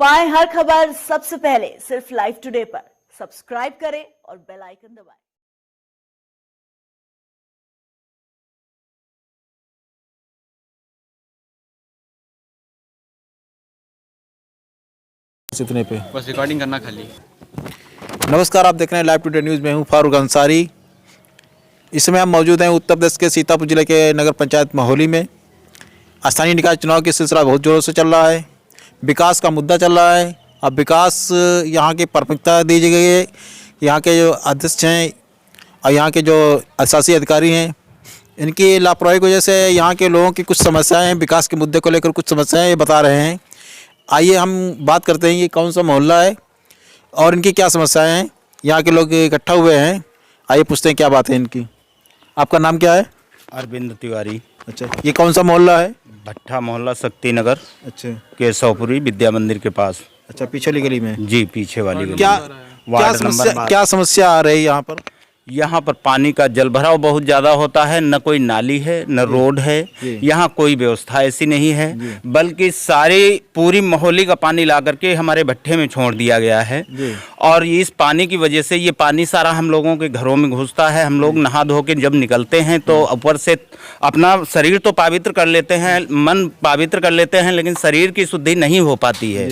पाएं हर खबर सबसे पहले सिर्फ लाइव टुडे पर। सब्सक्राइब करें और बेल आइकन दबाएं। इतने पे बस रिकॉर्डिंग करना खाली। नमस्कार, आप देख रहे हैं लाइव टुडे न्यूज़ में हूं फारूक अंसारी। इस समय हम मौजूद हैं उत्तर प्रदेश के सीतापुर जिले के नगर पंचायत महोली में। स्थानीय निकाय चुनाव की सिलसिला बहुत ज़ोरों से चल रहा है। विकास का मुद्दा चल रहा है। अब विकास यहाँ की प्राथमिकता दी गई है। यहाँ के जो अध्यक्ष हैं और यहाँ के जो शासी अधिकारी हैं, इनकी लापरवाही की वजह से यहाँ के लोगों की कुछ समस्याएं हैं। विकास के मुद्दे को लेकर कुछ समस्याएं ये बता रहे हैं। आइए हम बात करते हैं ये कौन सा मोहल्ला है और इनकी क्या समस्याएं हैं। यहाँ के लोग इकट्ठा हुए हैं, आइए पूछते हैं क्या बात है इनकी। आपका नाम क्या है? अरविंद तिवारी। अच्छा, ये कौन सा मोहल्ला है? भट्टा मोहल्ला, शक्ति नगर। अच्छा, केशवपुरी विद्या मंदिर के पास। अच्छा, पीछे वाली गली में? जी, पीछे वाली गली। क्या समस्या आ रही है यहाँ पर? यहाँ पर पानी का जल भराव बहुत ज़्यादा होता है। न कोई नाली है, न रोड है। यहाँ कोई व्यवस्था ऐसी नहीं है, बल्कि सारी पूरी मोहल्ली का पानी ला करके हमारे भट्टे में छोड़ दिया गया है। और इस पानी की वजह से ये पानी सारा हम लोगों के घरों में घुसता है। हम लोग नहा धो के जब निकलते हैं तो ऊपर से अपना शरीर तो पवित्र कर लेते हैं, मन पवित्र कर लेते हैं, लेकिन शरीर की शुद्धि नहीं हो पाती है,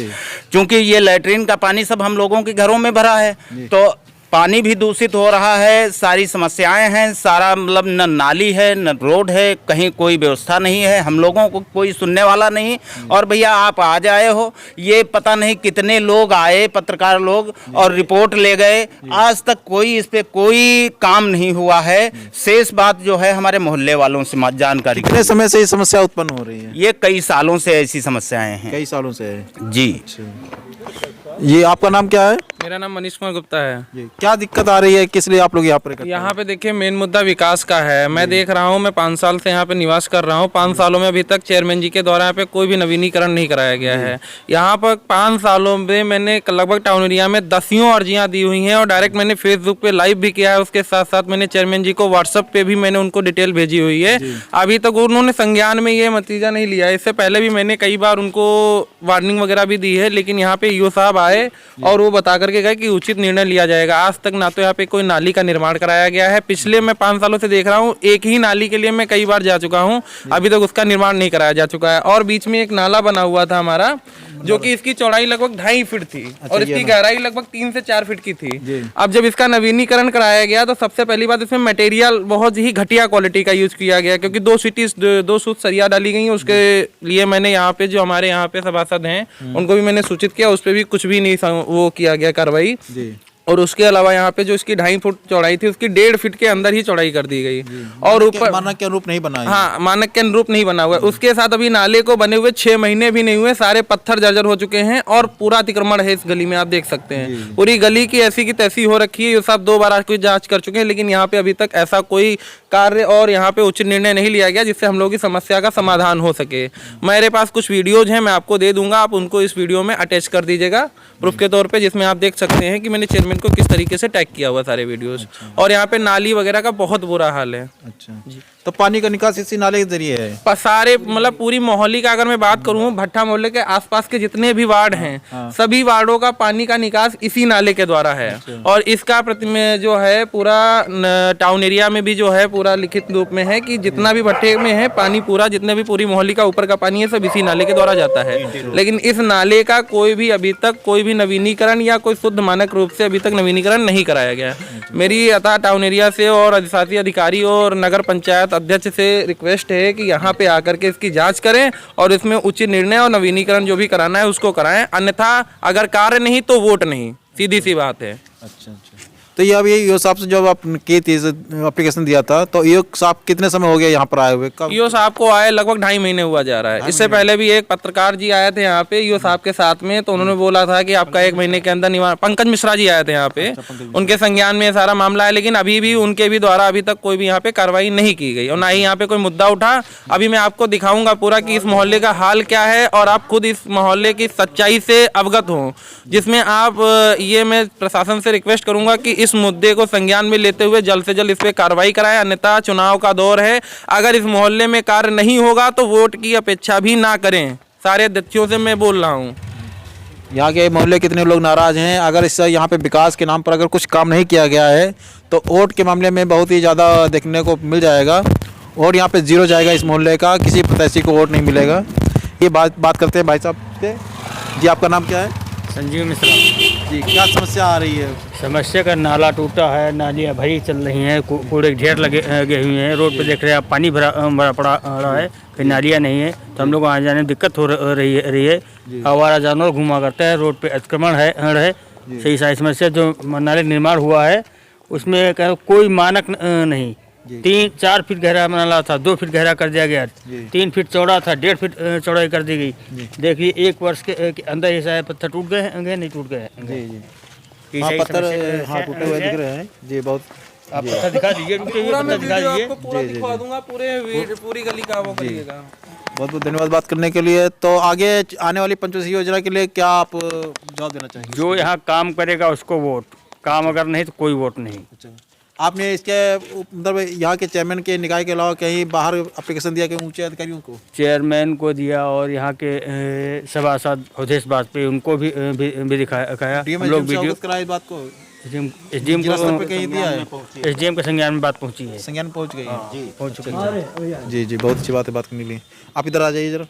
क्योंकि ये लैट्रिन का पानी सब हम लोगों के घरों में भरा है। तो पानी भी दूषित हो रहा है, सारी समस्याएं हैं, सारा मतलब न नाली है, न रोड है, कहीं कोई व्यवस्था नहीं है। हम लोगों को कोई सुनने वाला नहीं। और भैया आप आज आए हो, ये पता नहीं कितने लोग आए, पत्रकार लोग, और रिपोर्ट ले गए। आज तक कोई इस पे कोई काम नहीं हुआ है। शेष बात जो है हमारे मोहल्ले वालों से जानकारी। कितने समय से ये समस्या उत्पन्न हो रही है? ये कई सालों से ऐसी समस्याएं हैं। कई सालों से है जी। ये आपका नाम क्या है? मेरा नाम मनीष कुमार गुप्ता है। क्या दिक्कत आ रही है, किस लिए आप लोग यहाँ पर? यहाँ पे देखिए मेन मुद्दा विकास का है। मैं देख रहा हूँ, मैं 5 साल से यहाँ पे निवास कर रहा हूँ। 5 सालों में अभी तक चेयरमैन जी के द्वारा यहाँ पे कोई भी नवीनीकरण नहीं कराया गया है। यहाँ पर 5 सालों में मैंने लगभग टाउन एरिया में 10 अर्जियाँ दी हुई हैं और डायरेक्ट मैंने फेसबुक पे लाइव भी किया है। उसके साथ साथ मैंने चेयरमैन जी को व्हाट्सअप पे भी मैंने उनको डिटेल भेजी हुई है। अभी तक उन्होंने संज्ञान में ये नतीजा नहीं लिया। इससे पहले भी मैंने कई बार उनको वार्निंग वगैरह भी दी है, लेकिन यहाँ पे ईओ साहब आए और वो बता करके गए कि उचित निर्णय लिया जाएगा। आज तक ना तो यहाँ पे कोई नाली का निर्माण कराया गया है। पिछले मैं 5 सालों से देख रहा हूँ, एक ही नाली के लिए मैं कई बार जा चुका हूँ, अभी तक उसका निर्माण नहीं कराया जा चुका है। और बीच में एक नाला बना हुआ था हमारा, जो कि इसकी चौड़ाई लगभग 2.5 फीट थी और इसकी गहराई लगभग 3 से 4 फीट की थी। अब जब इसका नवीनीकरण कराया गया तो सबसे पहली बात, इसमें मटेरियल बहुत ही घटिया क्वालिटी का यूज किया गया, क्योंकि 2 सूत सरिया डाली गई। उसके लिए मैंने यहाँ पे जो हमारे यहाँ पे सभासद हैं उनको भी मैंने सूचित किया, उस पर भी कुछ भी नहीं वो किया गया कार्रवाई। और उसके अलावा यहाँ पे जो इसकी 2.5 फुट चौड़ाई थी, उसकी 1.5 फीट के अंदर ही चौड़ाई कर दी गई और ऊपर मानक के अनुरूप नहीं बना है। हाँ, मानक के अनुरूप नहीं बना हुआ है। उसके साथ अभी नाले को बने हुए 6 महीने भी नहीं हुए, सारे पत्थर जर्जर हो चुके हैं और पूरा अतिक्रमण है इस गली में। आप देख सकते हैं पूरी गली की ऐसी की तैसी हो रखी है। ये सब 2 बार कोई जांच कर चुके हैं, लेकिन यहाँ पे अभी तक ऐसा कोई कार्य और यहाँ पे उचित निर्णय नहीं लिया गया जिससे हम लोगों की समस्या का समाधान हो सके। मेरे पास कुछ वीडियोज हैं, मैं आपको दे दूंगा, आप उनको इस वीडियो में अटैच कर दीजिएगा प्रूफ के तौर पे, जिसमें आप देख सकते हैं कि मैंने चेयरमैन को किस तरीके से टैग किया हुआ सारे वीडियोस। और यहाँ पे नाली वगैरह का बहुत बुरा हाल है। अच्छा, तो पानी का निकास इसी नाले के जरिए है? सारे मतलब पूरी मोहल्ली का अगर मैं बात करूँ, भट्टा मोहल्ले के आसपास के जितने भी वार्ड हैं, सभी वार्डों का पानी का निकास इसी नाले के द्वारा है। और इसका जो है पूरा टाउन एरिया में भी जो है पूरा लिखित रूप में है कि जितना भी भट्टे में है पानी, पूरा जितने भी पूरी मोहल्ली का ऊपर का पानी है, सब इसी नाले के द्वारा जाता है। लेकिन इस नाले का कोई भी अभी तक कोई भी नवीनीकरण या कोई शुद्ध मानक रूप से अभी तक नवीनीकरण नहीं कराया गया। मेरी अतः टाउन एरिया से और अधिशासी अधिकारी और नगर पंचायत अध्यक्ष से रिक्वेस्ट है कि यहाँ पे आकर के इसकी जांच करें और इसमें उचित निर्णय और नवीनीकरण जो भी कराना है उसको कराएं। अन्यथा अगर कार्य नहीं तो वोट नहीं, सीधी सी बात है। अच्छा, तो ये अभी ईओ साहब से जब आपने एप्लीकेशन दिया था, तो ईओ साहब कितने समय हो गया यहाँ पर आए हुए? ईओ साहब को आए लगभग 2.5 महीने हुआ जा रहा है। इससे पहले भी एक पत्रकार जी आए थे यहाँ पे ईओ साहब के साथ में, तो उन्होंने बोला था कि आपका 1 महीने के अंदर निवारण। पंकज मिश्रा जी आए थे यहाँ पे, उनके संज्ञान में सारा मामला है, लेकिन अभी भी उनके भी द्वारा अभी तक कोई भी यहाँ पे कार्रवाई नहीं की गई और ना ही यहाँ पे कोई मुद्दा उठा। अभी मैं आपको दिखाऊंगा पूरा कि इस मोहल्ले का हाल क्या है और आप खुद इस मोहल्ले की सच्चाई से अवगत हो, जिसमें आप ये मैं प्रशासन से रिक्वेस्ट करूंगा कि इस मुद्दे को ज्ञान में लेते हुए जल्द से जल्द इस पे कार्रवाई कराएं। अन्यथा चुनाव का दौर है, अगर इस मोहल्ले में कार्य नहीं होगा तो वोट की अपेक्षा भी ना करें। सारे अध्यक्षों से मैं बोल रहा हूं। यहाँ के मोहल्ले कितने लोग नाराज़ हैं। अगर इस यहाँ पे विकास के नाम पर अगर कुछ काम नहीं किया गया है तो वोट के मामले में बहुत ही ज़्यादा देखने को मिल जाएगा और यहाँ पे जीरो जाएगा इस मोहल्ले का, किसी प्रत्याशी को वोट नहीं मिलेगा। ये बात करते हैं भाई साहब से। जी आपका नाम क्या है? संजीव मिश्रा। जी क्या समस्या आ रही है? समस्या का नाला टूटा है, नालियाँ भरी चल रही हैं, कूड़े के ढेर लगे हुए हैं। रोड पे देख रहे हैं आप, पानी भरा पड़ा है, कहीं नालियाँ नहीं है, तो हम लोग आने जाने में दिक्कत हो रही है। आवारा जानवर घुमा करते हैं, रोड पे अतिक्रमण है। सही सारी समस्या जो नाले निर्माण हुआ है उसमें कोई मानक नहीं। 3-4 फीट गहरा नाला था, 2 फीट गहरा कर दिया गया, 3 फीट चौड़ा था, 1.5 फीट चौड़ाई कर दी गई। देखिए 1 वर्ष के अंदर ही शायद पत्थर टूट गए हैं, नहीं टूट गए हैं। जी हाँ, पत्थर हाँ टूटे हुए दिख रहे हैं जी। बहुत आप पत्थर दिखा दीजिए, पूरा मैं दिखा वीडियो दीजिए। आपको पूरा दिखा दूंगा, पूरी गली का वो करिएगा। बहुत बहुत धन्यवाद बात करने के लिए। तो आगे आने वाली पंचवर्षीय योजना के लिए क्या आप जवाब देना चाहेंगे? जो यहाँ काम करेगा उसको वोट, काम अगर नहीं तो कोई वोट नहीं। अच्छा, आपने इसके मतलब यहाँ के चेयरमैन के निकाय के अलावा कहीं बाहर एप्लीकेशन दिया कहीं ऊंचे अधिकारियों को? चेयरमैन को दिया और यहाँ के सभासद अवधेश वाजपेयी उनको भी दिखाया। हम लोग वीडियो कराया इस बात को। एसडीएम जिला स्तर पे कहीं दिया है? एसडीएम के संज्ञान में बात पहुँची है, संज्ञान में पहुँच गई है? पहुँच चुकी है। जी जी, बहुत अच्छी बात है बात करने के लिए। आप इधर आ जाइए जरा,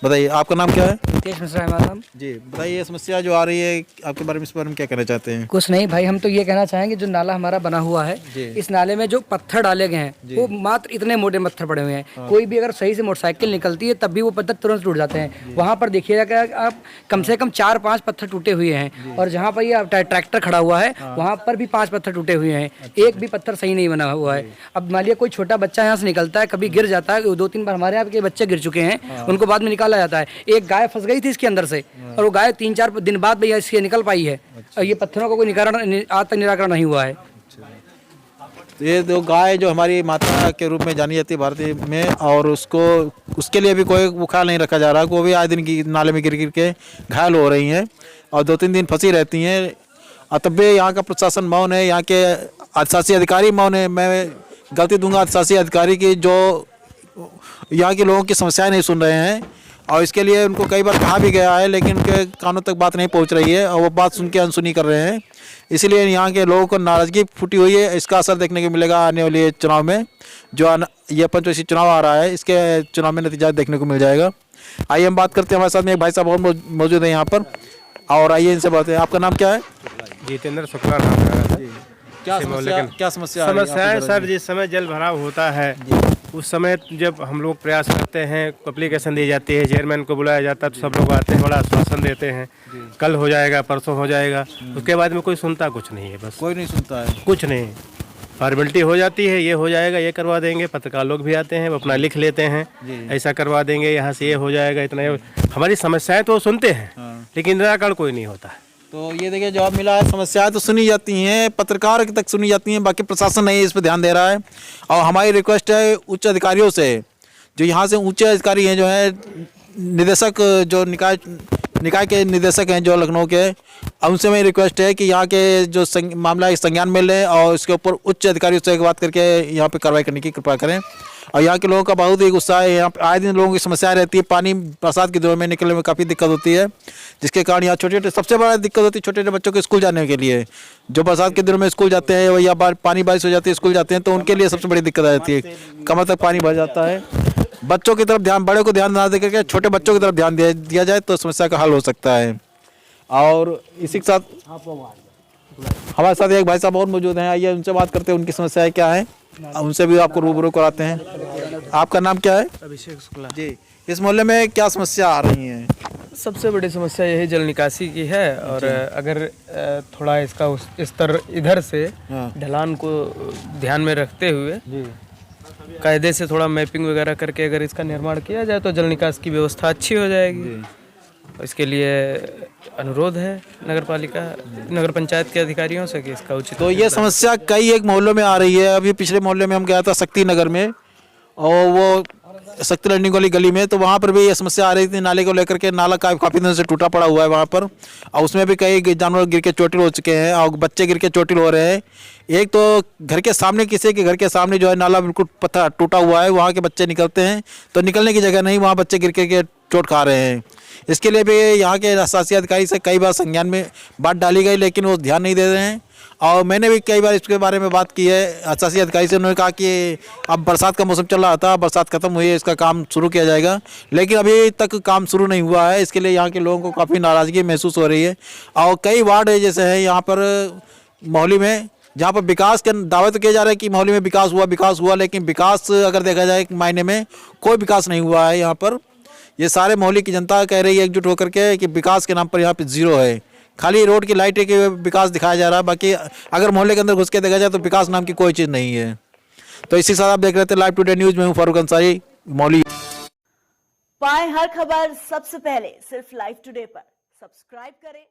बताइए आपका नाम क्या है? नितेश मिश्रा है हमारा नाम। जी बताइए, ये समस्या जो आ रही है आपके बारे में, इस बारे में क्या कहना चाहते हैं? कुछ नहीं भाई, हम तो ये कहना चाहेंगे जो नाला हमारा बना हुआ है, इस नाले में जो पत्थर डाले गए हैं वो मात्र इतने मोटे पत्थर पड़े हुए हैं। कोई भी अगर सही से मोटरसाइकिल निकलती है तब भी वो पत्थर तुरंत टूट जाते हैं। वहाँ पर देखिएगा आप कम से कम 4-5 पत्थर टूटे हुए हैं, और जहाँ पर ये ट्रैक्टर खड़ा हुआ है वहाँ पर भी 5 पत्थर टूटे हुए हैं, एक भी पत्थर सही नहीं बना हुआ है। अब मान लिया कोई छोटा बच्चा यहाँ से निकलता है, कभी गिर जाता है, 2-3 बार हमारे यहाँ के बच्चे गिर चुके हैं, उनको बाद में निकाला जाता है। एक गाय फंस गई थी इसके अंदर से, और वो गाय 3-4 दिन बाद भैया इसके निकल पाई है। और ये पत्थरों का कोई आज तक निराकरण नहीं हुआ है। तो ये जो गाय जो हमारी माता के रूप में जानी जाती है भारतीय में, और उसके लिए भी कोई ख्याल नहीं रखा जा रहा, वो भी आए दिन की नाले में गिर के घायल हो रही हैं और 2-3 दिन फंसी रहती हैं। और तब भी यहाँ का प्रशासन मौन है, यहाँ के अधिशासी अधिकारी मौन है। मैं गलती दूंगा अधिशासी अधिकारी की, जो यहाँ के लोगों की समस्याएं नहीं सुन रहे हैं, और इसके लिए उनको कई बार कहा भी गया है लेकिन उनके कानों तक बात नहीं पहुंच रही है और वो बात सुन के अनसुनी कर रहे हैं। इसीलिए यहाँ के लोगों को नाराज़गी फूटी हुई है। इसका असर देखने को मिलेगा आने वाले चुनाव में, जो ये पंचवर्षीय चुनाव आ रहा है, इसके चुनाव में नतीजा देखने को मिल जाएगा। आइए हम बात करते हैं, हमारे साथ में एक भाई साहब और मौजूद है यहाँ पर, और आइए इनसे बात है। आपका नाम क्या है? जितेंद्र शुक्ला नाम है। क्या समस्या है सर? जिस समय जल भराव होता है उस समय जब हम लोग प्रयास करते हैं, एप्लीकेशन दी जाती है, चेयरमैन को बुलाया जाता है, तो सब लोग आते हैं, बड़ा आश्वासन देते हैं कल हो जाएगा, परसों हो जाएगा। उसके बाद में कोई सुनता कुछ नहीं है, बस कोई नहीं सुनता है, कुछ नहीं। फॉर्मेलिटी हो जाती है, ये हो जाएगा, ये करवा देंगे, पत्रकार लोग भी आते हैं, वो अपना लिख लेते हैं, ऐसा करवा देंगे, यहाँ से ये हो जाएगा, इतना। हमारी समस्याएं तो सुनते हैं लेकिन निराकरण कोई नहीं होता है। तो ये देखिए जवाब मिला है, समस्याएं तो सुनी जाती हैं, पत्रकार तक सुनी जाती हैं, बाकी प्रशासन नहीं इस पर ध्यान दे रहा है। और हमारी रिक्वेस्ट है उच्च अधिकारियों से, जो यहाँ से ऊंचे अधिकारी हैं, जो है निदेशक, जो निकाय के निदेशक हैं जो लखनऊ के, उनसे मेरी रिक्वेस्ट है कि यहाँ के जो मामला है संज्ञान में लें और इसके ऊपर उच्च अधिकारियों से बात करके यहाँ पे कार्रवाई करने की कृपा करें। और यहाँ के लोगों का बहुत ही गुस्सा है, यहाँ पे आए दिन लोगों की समस्या रहती है, पानी बरसात के दिनों में निकलने में काफ़ी दिक्कत होती है, जिसके कारण यहाँ छोटे छोटे सबसे बड़ा दिक्कत होती है छोटे छोटे बच्चों के स्कूल जाने के लिए, जो बरसात के दिनों में स्कूल जाते हैं या पानी बारिश हो जाती है स्कूल जाते हैं, तो उनके लिए सबसे बड़ी दिक्कत आ जाती है, कमर तक पानी भर जाता है। बच्चों की तरफ ध्यान, बड़े को ध्यान ना दे करके छोटे बच्चों की तरफ ध्यान दिया जाए तो समस्या का हल हो सकता है। और इसी के साथ हमारे साथ एक भाई साहब और मौजूद हैं, आइए उनसे बात करते हैं, उनकी समस्याएं क्या है, उनसे भी आपको रूबरू कराते हैं। आपका नाम क्या है? अभिषेक शुक्ला जी। इस मोहल्ले में क्या समस्या आ रही है? सबसे बड़ी समस्या यही जल निकासी की है, और अगर थोड़ा इसका स्तर इधर से ढलान को ध्यान में रखते हुए कायदे से थोड़ा मैपिंग वगैरह करके अगर इसका निर्माण किया जाए तो जल निकास की व्यवस्था अच्छी हो जाएगी। इसके लिए अनुरोध है नगर पंचायत के अधिकारियों से कि इसका उचित। तो ये समस्या कई एक मोहल्लों में आ रही है। अभी पिछले मोहल्ले में हम गया था शक्ति नगर में, और वो शक्ति लर्निंग वाली गली में, तो वहाँ पर भी ये समस्या आ रही थी नाले को लेकर के। नाला काफ़ी दिनों से टूटा पड़ा हुआ है वहाँ पर, और उसमें भी कई जानवर गिर के चोटिल हो चुके हैं और बच्चे गिर के चोटिल हो रहे हैं। एक तो घर के सामने, किसी के घर के सामने जो है नाला बिल्कुल पत्थर टूटा हुआ है, वहाँ के बच्चे निकलते हैं तो निकलने की जगह नहीं, वहाँ बच्चे गिर के चोट खा रहे हैं। इसके लिए भी यहाँ के शासकीय अधिकारी से कई बार संज्ञान में बात डाली गई, लेकिन वो ध्यान नहीं दे रहे हैं। और मैंने भी कई बार इसके बारे में बात की है शासकीय अधिकारी से। उन्होंने कहा कि अब बरसात का मौसम चल रहा था, बरसात खत्म हुई है, इसका काम शुरू किया जाएगा, लेकिन अभी तक काम शुरू नहीं हुआ है। इसके लिए यहाँ के लोगों को काफ़ी नाराज़गी महसूस हो रही है। और कई वार्ड जैसे हैं यहाँ पर मोहाली में, जहाँ पर विकास के दावे तो किए जा रहे हैं कि मोहाली में विकास हुआ, लेकिन विकास अगर देखा जाए एक मायने में कोई विकास नहीं हुआ है। यहाँ पर ये सारे मोहाली की जनता कह रही है एकजुट होकर के कि विकास के नाम पर यहाँ पे जीरो है। खाली रोड की लाइटें के विकास दिखाया जा रहा है, बाकी अगर मोहल्ले के अंदर घुस के देखा जाए तो विकास नाम की कोई चीज़ नहीं है। तो इसी साथ आप देख रहे थे लाइव टुडे न्यूज़ में हूँ फारूक अंसारी, मोहाली। पाएं हर खबर सबसे पहले सिर्फ लाइव टुडे पर। सब्सक्राइब करें